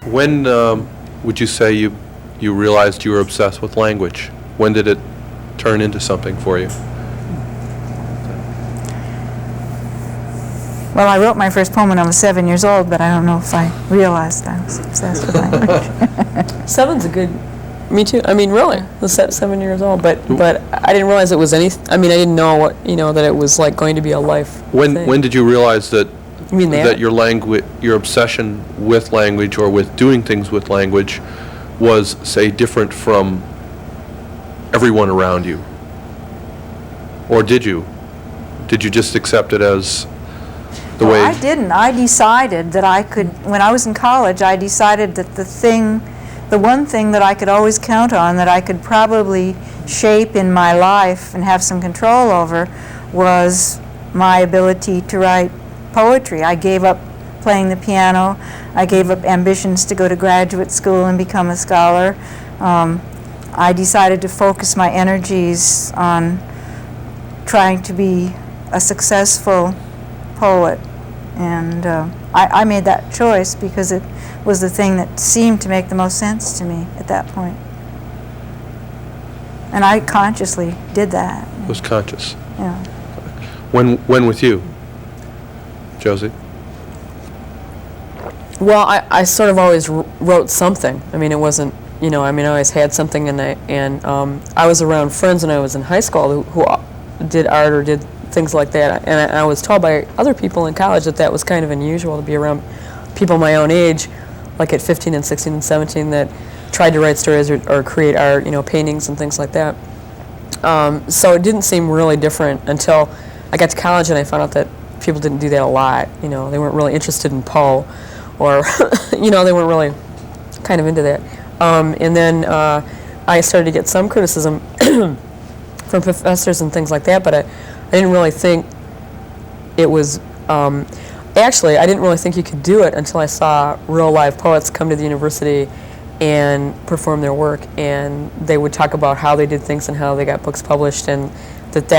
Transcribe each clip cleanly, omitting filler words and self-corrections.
When would you say you realized you were obsessed with language? When did it turn into something for you? Well, I wrote my first poem when I was 7 years old, but I don't know if I realized I was obsessed with language. 7's a good, me too. I mean, really, I was 7 years old, but I didn't realize it was anything. I mean, I didn't know what, that it was like going to be a life thing. When did you realize that You mean that your obsession with language or with doing things with language was, say, different from everyone around you? Or did you? Did you just accept it as the way? I didn't. I decided that I could, when I was in college, I decided that the one thing that I could always count on, that I could probably shape in my life and have some control over, was my ability to write poetry. I gave up playing the piano. I gave up ambitions to go to graduate school and become a scholar. I decided to focus my energies on trying to be a successful poet. And I made that choice because it was the thing that seemed to make the most sense to me at that point. And I consciously did that. It was conscious. Yeah. When with you, Josie? Well, I sort of always wrote something. I mean, it wasn't, I always had something, and I was around friends when I was in high school who did art or did things like that, and I was told by other people in college that was kind of unusual to be around people my own age, like at 15 and 16 and 17, that tried to write stories or create art, paintings and things like that. So it didn't seem really different until I got to college and I found out that people didn't do that a lot. They weren't really interested in Poe, or they weren't really kind of into that. And then I started to get some criticism from professors and things like that, but I didn't really think it was, actually, I didn't really think you could do it until I saw real live poets come to the university and perform their work, and they would talk about how they did things and how they got books published, and that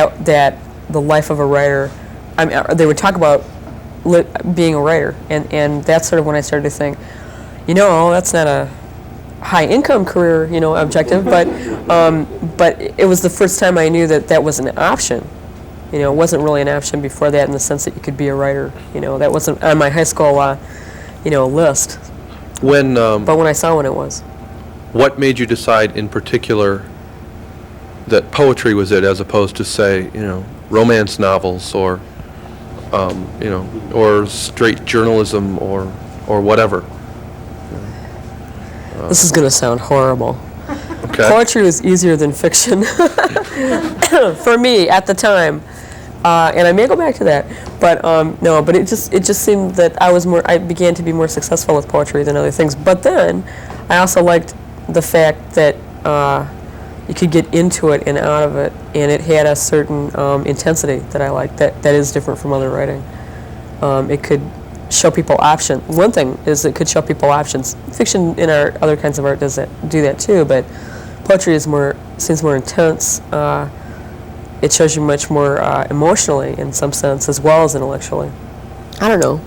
the life of a writer, they would talk about being a writer, and that's sort of when I started to think, that's not a high-income career, objective, but it was the first time I knew that was an option. It wasn't really an option before that, in the sense that you could be a writer. That wasn't on my high school, list. But when I saw one, it was. What made you decide in particular that poetry was it, as opposed to, say, romance novels or, or straight journalism or whatever? This is going to sound horrible. Okay. Poetry was easier than fiction for me at the time, and I may go back to that. But no, but it just seemed that I began to be more successful with poetry than other things. But then I also liked the fact that you could get into it and out of it, and it had a certain intensity that I liked. That is different from other writing. It could show people options. One thing is it could show people options. Fiction in our other kinds of art do that too, but poetry seems more intense. It shows you much more emotionally, in some sense, as well as intellectually. I don't know.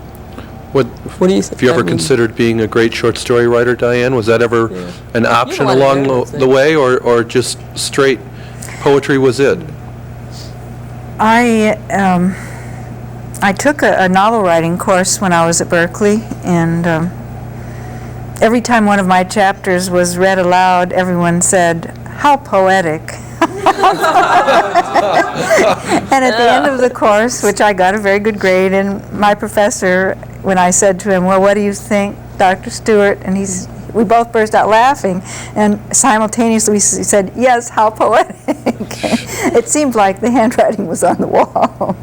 What do you think? Have you ever considered being a great short story writer, Diane? Was that ever an option along the way, or just straight poetry was it? I took a novel writing course when I was at Berkeley, and every time one of my chapters was read aloud, everyone said, "How poetic." And at the end of the course, which I got a very good grade, and my professor, when I said to him, "Well, what do you think, Dr. Stewart?" and we both burst out laughing, and simultaneously we said, "Yes, how poetic." It seemed like the handwriting was on the wall.